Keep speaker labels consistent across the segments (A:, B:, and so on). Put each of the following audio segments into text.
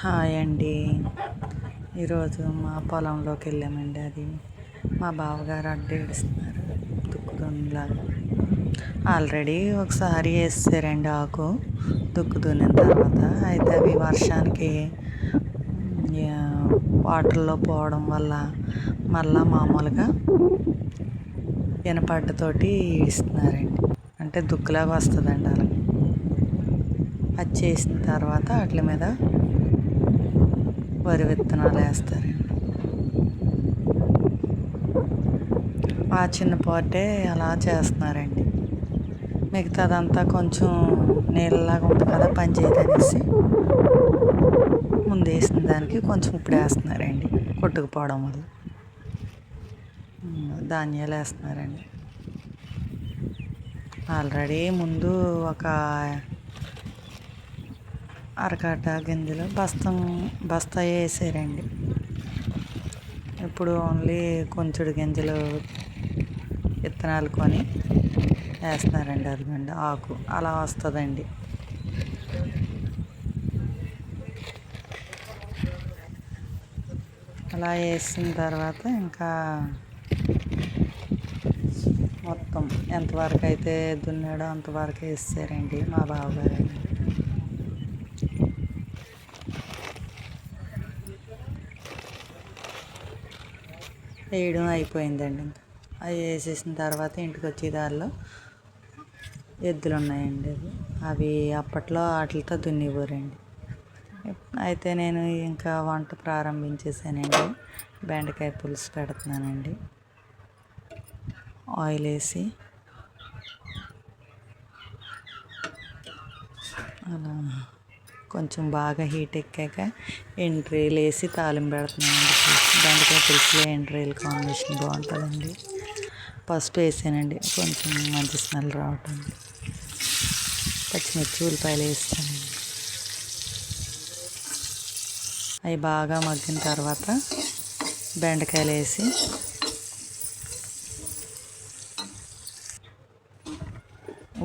A: Hi అండి. ఈరోజు మా పొలంలోకి వెళ్ళామండి. అది మా బావగారు అడ్డేడుస్తున్నారు దుక్కుదున్నలాగా. ఆల్రెడీ ఒకసారి వేసారండి ఆకు దుక్కు దున్నిన తర్వాత. అయితే అవి వర్షానికి వాటర్లో పోవడం వల్ల మళ్ళా మామూలుగా ఇనపడ్డతోటి ఈడుస్తున్నారండి. అంటే దుక్కులాగా వస్తుందండి. అలా అది చేసిన తర్వాత వాటి మీద వరి విత్తనాలు వేస్తారండి. ఆ చిన్న పాటే అలా చేస్తున్నారండి. మిగతాదంతా కొంచెం నీళ్ళలాగా ఉంటుంది కదా, పని చేయదనేసి ముందు వేసిన దానికి కొంచెం ఇప్పుడు వేస్తున్నారండి. కొట్టుకుపోవడం వల్ల ధాన్యాలు వేస్తున్నారండి. ఆల్రెడీ ముందు ఒక అరకట్ట గింజలు బస్తా వేసారండి. ఇప్పుడు ఓన్లీ కొంచెడు గింజలు విత్తనాలు కొని వేస్తున్నారండి. అదిగండి ఆకు అలా వస్తుందండి. అలా వేసిన తర్వాత ఇంకా మొత్తం ఎంతవరకు అయితే దున్నాడో అంతవరకు వేసారండి మా బావగారు. వేయడం అయిపోయిందండి. ఇంకా అవి వేసేసిన తర్వాత ఇంటికి వచ్చే దారిలో ఎద్దులు ఉన్నాయండి. అవి అప్పట్లో వాటితో దున్నివ్వరండి. అయితే నేను ఇంకా వంట ప్రారంభించేసానండి. బెండకాయ పులుసు పెడుతున్నానండి. ఆయిల్ వేసి అలా కొంచెం బాగా హీట్ ఎక్కాక ఎండ్రీలు వేసి తాలింపు పెడుతున్నానండి. బెండకాయ పులుసులో ఎండ్రీలు కాంబినేషన్ బాగుంటుందండి. పసుపు వేసానండి కొంచెం మంచి స్మెల్ రావటానికి. పచ్చిమిర్చి ఉల్లిపాయలు వేస్తానండి. అవి బాగా మగ్గిన తర్వాత బెండకాయలు వేసి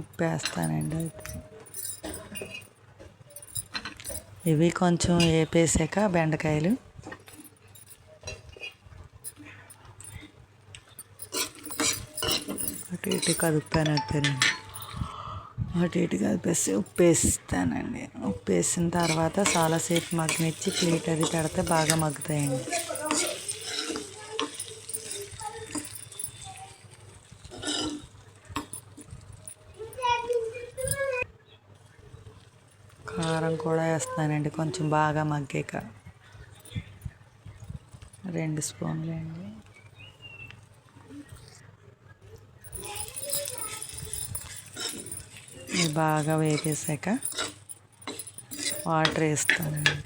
A: ఉప్పు వేస్తానండి. ఇవి కొంచెం వేపేసాక బెండకాయలు అటు ఇటు కదుపుతానండి. అటు ఇటు కలిపేసి ఉప్పు వేస్తానండి. ఉప్పు వేసిన తర్వాత చాలాసేపు మగ్గనిచ్చి ప్లేట్ అది పెడితే బాగా మగ్గుతాయండి. కారం కూడా వేస్తానండి కొంచెం బాగా మగ్గాక 2 స్పూన్లు అండి. ఇవి బాగా వేపేసాక వాటర్ వేస్తానండి.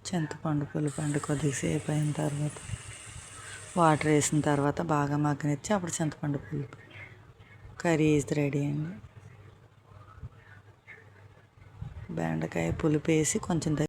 A: చింతపండు పులిపండు కొద్దిసేపు అయిన తర్వాత వాటర్ వేసిన తర్వాత బాగా మగ్గనిచ్చి అప్పుడు చింతపండు పులుపు కర్రీ ఈజ్ రెడీ అండి. బెండకాయ పులుపు వేసి కొంచెం